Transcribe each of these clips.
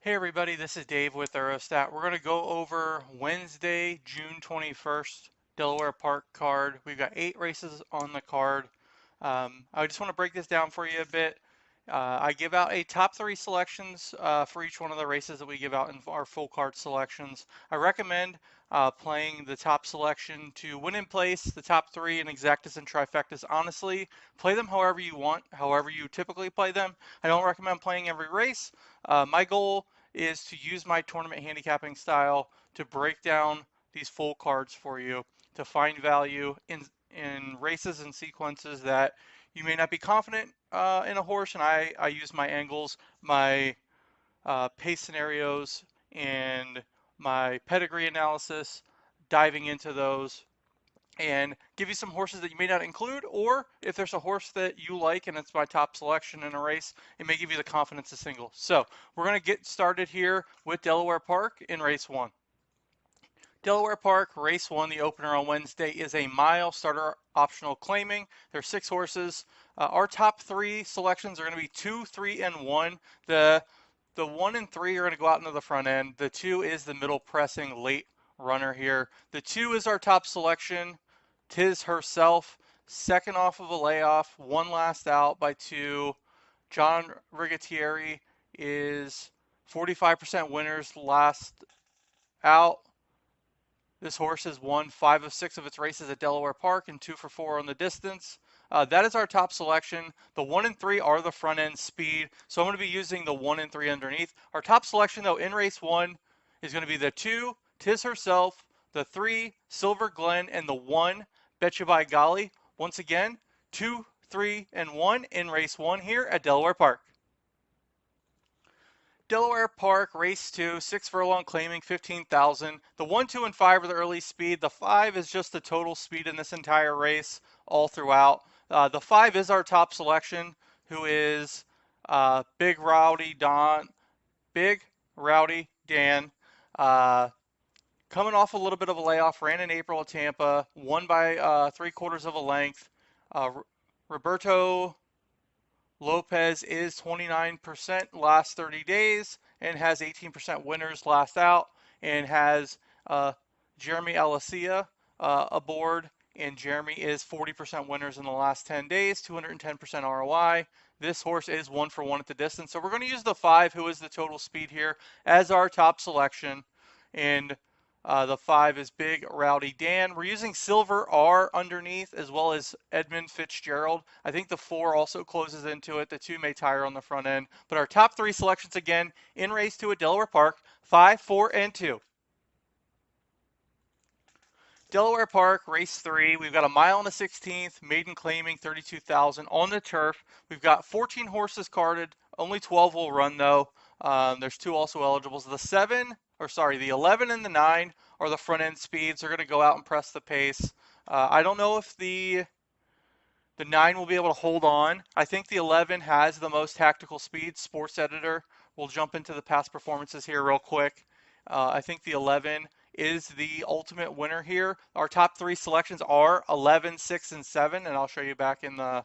Hey everybody, this is Dave with Eurostat. We're going to go over Wednesday, June 21st, Delaware Park card. We've got 8 races on the card. I just want to break this down for you a bit. I give out a top 3 selections for each one of the races that we give out in our full card selections. I recommend playing the top selection to win in place, the top 3 in exactas and trifectas. Honestly, play them however you want, however you typically play them. I don't recommend playing every race. My goal is to use my tournament handicapping style to break down these full cards for you, to find value in races and sequences that you may not be confident in a horse, and I use my angles, my pace scenarios, and my pedigree analysis, diving into those and give you some horses that you may not include, or if there's a horse that you like and it's my top selection in a race, it may give you the confidence to single. So we're going to get started here with Delaware Park in race 1. Delaware Park, race 1, the opener on Wednesday, is a mile starter optional claiming. There's 6 horses. Our top 3 selections are going to be 2, 3, and 1. The 1 and 3 are going to go out into the front end. The 2 is the middle pressing late runner here. The 2 is our top selection. Tiz Herself, second off of a layoff, one last out by 2. John Rigatieri is 45% winners last out. This horse has won 5 of 6 of its races at Delaware Park and 2 for 4 on the distance. That is our top selection. The 1 and 3 are the front end speed, so I'm going to be using the 1 and 3 underneath. Our top selection, though, in race 1 is going to be the 2, Tiz Herself, the 3, Silver Glen, and the 1, Betcha by Golly. Once again, 2, 3, and 1 in race 1 here at Delaware Park. Delaware Park, race 2, 6 furlong claiming 15,000. The 1, 2, and 5 are the early speed. The 5 is just the total speed in this entire race all throughout. The 5 is our top selection, who is Big Rowdy Dan. Coming off a little bit of a layoff, ran in April at Tampa, won by 3/4 of a length. Roberto Lopez is 29% last 30 days and has 18% winners last out, and has Jeremy Alessia aboard, and Jeremy is 40% winners in the last 10 days, 210% ROI. This horse is 1 for 1 at the distance. So we're going to use the 5, who is the total speed here, as our top selection. And the 5 is Big Rowdy Dan. We're using Silver R underneath, as well as Edmund Fitzgerald. I think the 4 also closes into it. The 2 may tire on the front end. But our top 3 selections again in race 2 at Delaware Park, 5, 4, and 2. Delaware Park, race 3. We've got a mile and a 16th, maiden claiming 32,000 on the turf. We've got 14 horses carded. Only 12 will run though. There's 2 also eligible. So the 11 and the 9 are the front end speeds. They're going to go out and press the pace. I don't know if the 9 will be able to hold on. I think the 11 has the most tactical speed. Sports editor. We'll jump into the past performances here real quick. I think the 11 is the ultimate winner here. Our top 3 selections are 11, 6, and 7, and I'll show you back in the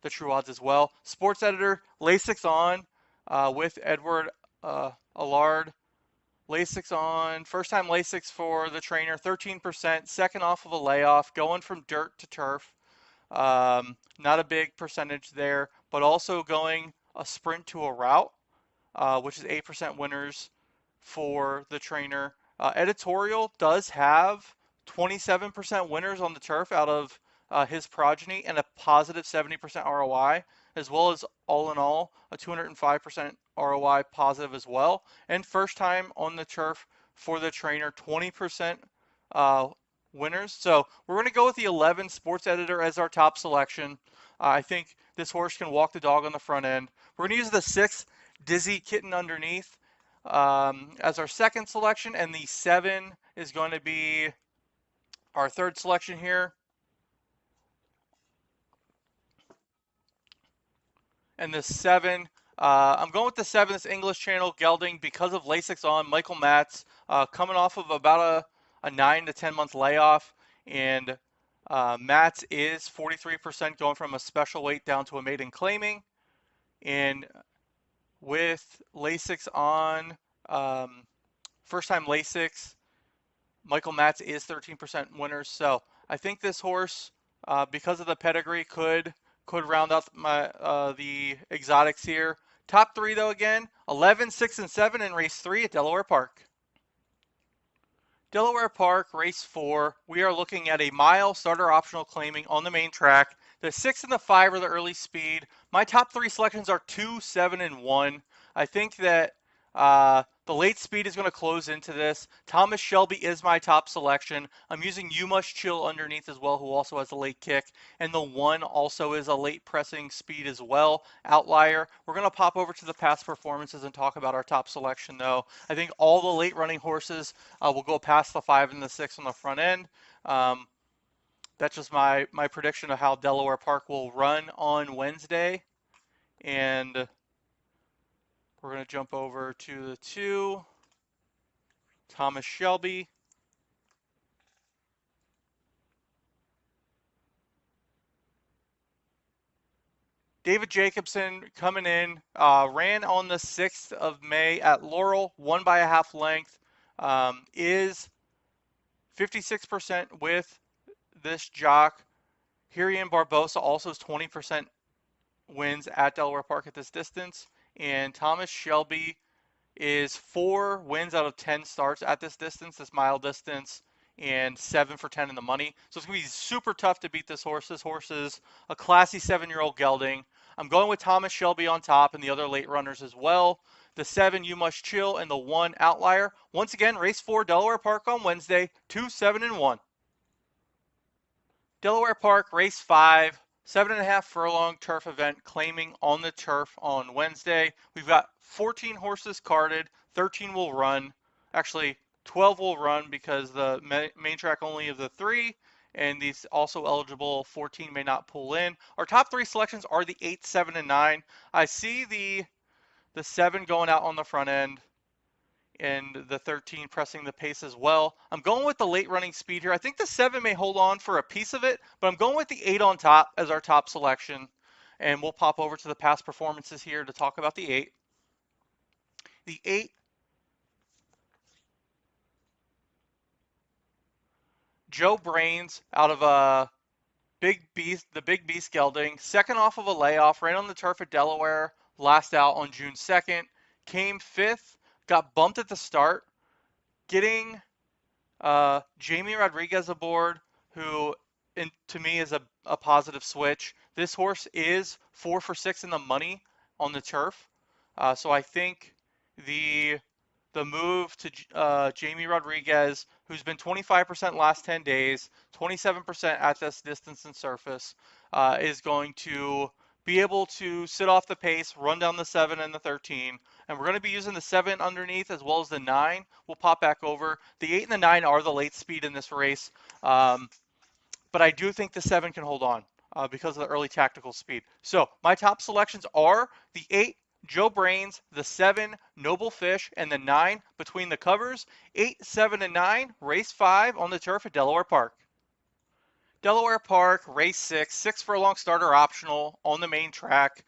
true odds as well. Sports editor, Lasix on with Edward Allard. Lasix on, first time Lasix for the trainer, 13%, second off of a layoff, going from dirt to turf. Not a big percentage there, but also going a sprint to a route, which is 8% winners for the trainer. Editorial does have 27% winners on the turf out of his progeny and a positive 70% ROI, as well as all in all a 205% ROI positive as well. And first time on the turf for the trainer, 20% winners. So we're going to go with the 11 Sports Editor as our top selection. I think this horse can walk the dog on the front end. We're going to use the 6 Dizzy Kitten underneath as our second selection, and the 7 is going to be our third selection here. And the 7, I'm going with the 7, this English Channel gelding, because of Lasix on, Michael Matz, coming off of about a 9 to 10 month layoff, and Matz is 43% going from a special weight down to a maiden claiming, and with Lasix on, Um, First time Lasix, Michael Matz is 13% winners. So I think this horse, because of the pedigree, could round out my the exotics here. Top three though again, 11, 6, and 7 in race 3 at Delaware Park. Delaware Park, race 4. We are looking at a mile starter optional claiming on the main track. The 6 and the 5 are the early speed. My top 3 selections are 2, 7, and 1. I think that the late speed is going to close into this. Thomas Shelby is my top selection. I'm using You Must Chill underneath as well, who also has a late kick. And the 1 also is a late pressing speed as well. Outlier. We're going to pop over to the past performances and talk about our top selection, though. I think all the late running horses will go past the 5 and the 6 on the front end. Um, that's just my prediction of how Delaware Park will run on Wednesday. And we're going to jump over to the 2, Thomas Shelby. David Jacobson coming in, ran on the 6th of May at Laurel, won by a half length, is 56% with this jock. Hirian Barbosa also is 20% wins at Delaware Park at this distance. And Thomas Shelby is 4 wins out of 10 starts at this distance, this mile distance, and 7 for 10 in the money. So it's going to be super tough to beat this horse. This horse is a classy 7-year-old gelding. I'm going with Thomas Shelby on top and the other late runners as well. The 7, You Must Chill, and the 1, Outlier. Once again, race 4, Delaware Park on Wednesday, 2, 7, and 1. Delaware Park, race 5, 7.5 furlong turf event claiming on the turf on Wednesday. We've got 14 horses carded, 13 will run. Actually, 12 will run because the main track only of the 3, and these also eligible 14 may not pull in. Our top 3 selections are the 8, 7, and 9. I see the 7 going out on the front end, and the 13 pressing the pace as well. I'm going with the late running speed here. I think the 7 may hold on for a piece of it, but I'm going with the 8 on top as our top selection. And we'll pop over to the past performances here to talk about the 8. The 8, Joe Brains out of the Big Beast gelding, second off of a layoff, ran on the turf at Delaware, last out on June 2nd, came 5th, got bumped at the start, getting Jamie Rodriguez aboard, who to me is a positive switch. This horse is 4 for 6 in the money on the turf. So I think the move to Jamie Rodriguez, who's been 25% last 10 days, 27% at this distance and surface, is going to be able to sit off the pace, run down the 7 and the 13. And we're going to be using the 7 underneath as well as the 9. We'll pop back over. The 8 and the 9 are the late speed in this race. But I do think the 7 can hold on because of the early tactical speed. So my top selections are the 8, Joe Brains, the 7, Noble Fish, and the 9 between the covers. 8, 7, and 9, race 5 on the turf at Delaware Park. Delaware Park, race 6, 6 furlong starter optional on the main track.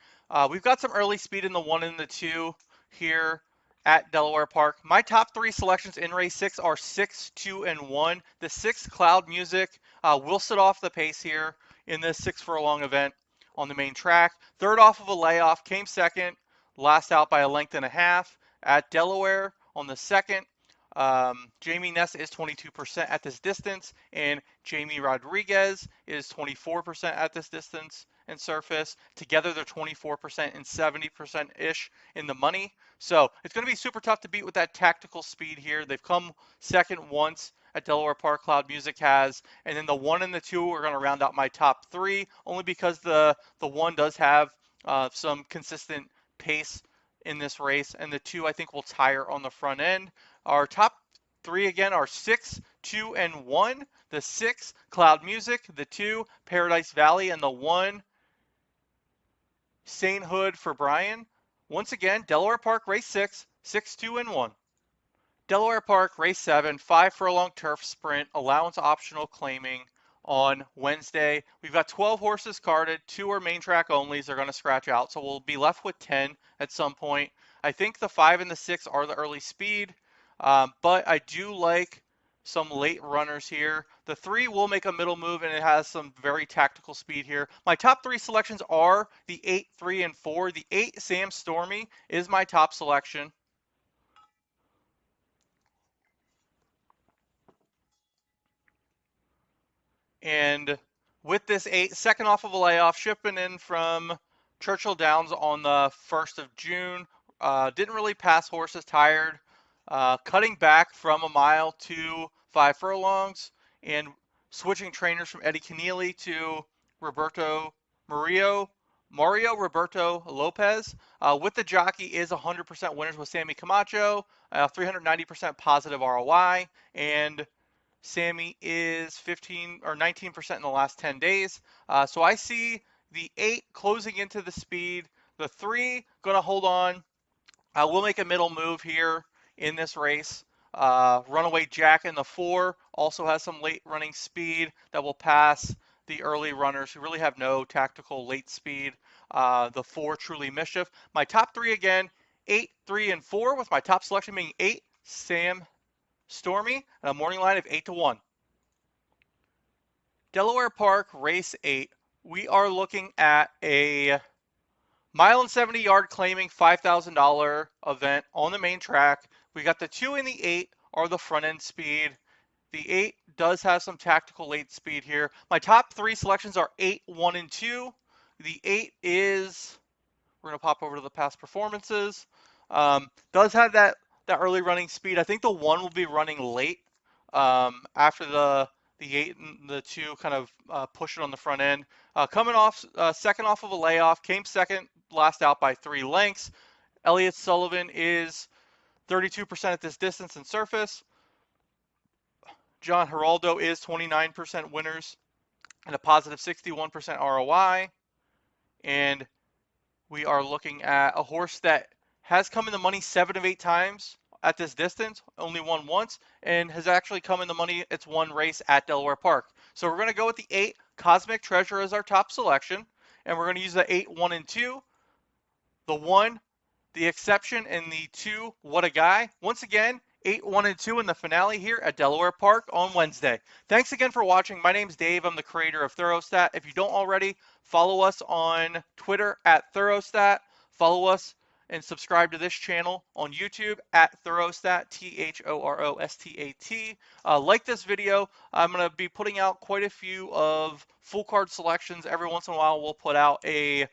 We've got some early speed in the 1 and the 2 here at Delaware Park. My top 3 selections in race 6 are 6, 2, and 1. The 6, Cloud Music, will sit off the pace here in this 6 furlong event on the main track. Third off of a layoff, came second, last out by a length and a half at Delaware on the 2nd. Jamie Ness is 22% at this distance, and Jamie Rodriguez is 24% at this distance and surface. Together, they're 24% and 70%-ish in the money. So it's going to be super tough to beat with that tactical speed here. They've come second once at Delaware Park, Cloud Music has, and then the 1 and the 2 are going to round out my top 3, only because the 1 does have some consistent pace in this race, and the 2 I think will tire on the front end. Our top 3 again are 6, 2, and 1. The 6, Cloud Music. The 2, Paradise Valley. And the 1, Sainthood for Brian. Once again, Delaware Park, race 6, 6, 2, and 1. Delaware Park, race 7, 5 furlong turf sprint, allowance optional claiming on Wednesday. We've got 12 horses carded. 2 are main track onlys. They're going to scratch out, so we'll be left with 10 at some point. I think the 5 and the 6 are the early speed, but I do like some late runners here. The 3 will make a middle move, and it has some very tactical speed here. My top 3 selections are the 8, 3, and 4. The 8, Sam Stormy, is my top selection. And with this 8, second off of a layoff, shipping in from Churchill Downs on the 1st of June. Didn't really pass horses, tired. Cutting back from a mile to 5 furlongs and switching trainers from Eddie Keneally to Roberto Mario Roberto Lopez. With the jockey is 100% winners with Sammy Camacho, 390% positive ROI, and Sammy is 15 or 19% in the last 10 days. So I see the 8 closing into the speed. The 3 going to hold on. We'll make a middle move here in this race. Runaway Jack in the 4 also has some late running speed that will pass the early runners who really have no tactical late speed. The 4, Truly Mischief. My top 3 again, 8, 3, and 4, with my top selection being 8, Sam Stormy, and a morning line of 8-1. Delaware Park, race 8. We are looking at a mile and 70-yard claiming $5,000 event on the main track. We got the 2 and the 8 are the front end speed. The 8 does have some tactical late speed here. My top 3 selections are 8, 1, and 2. The 8 is, we're going to pop over to the past performances. Does have that early running speed. I think the 1 will be running late after the 8 and the 2 kind of push it on the front end. Coming off second off of a layoff, came second last out by 3 lengths. Elliott Sullivan is 32% at this distance and surface. John Geraldo is 29% winners and a positive 61% ROI. And we are looking at a horse that has come in the money 7 of 8 times at this distance, only won once, and has actually come in the money. It's one race at Delaware Park. So we're going to go with the 8, Cosmic Treasure, as our top selection, and we're going to use the 8, 1, and 2. The 1, the exception, and the 2, What a Guy. Once again, 8, 1, and 2 in the finale here at Delaware Park on Wednesday. Thanks again for watching. My name's Dave. I'm the creator of Thorostat. If you don't already, follow us on Twitter at Thorostat. Follow us and subscribe to this channel on YouTube at Thorostat, Thorostat. Like this video. I'm going to be putting out quite a few of full card selections. Every once in a while, we'll put out a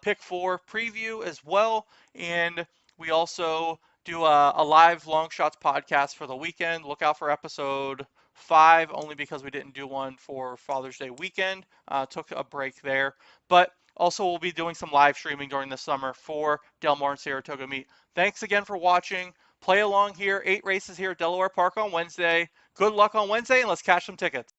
pick 4 preview as well. And we also do a live long shots podcast for the weekend. Look out for episode 5, only because we didn't do one for Father's Day weekend. Took a break there. But also, we'll be doing some live streaming during the summer for Del Mar and Saratoga Meet. Thanks again for watching. Play along here. 8 races here at Delaware Park on Wednesday. Good luck on Wednesday, and let's cash some tickets.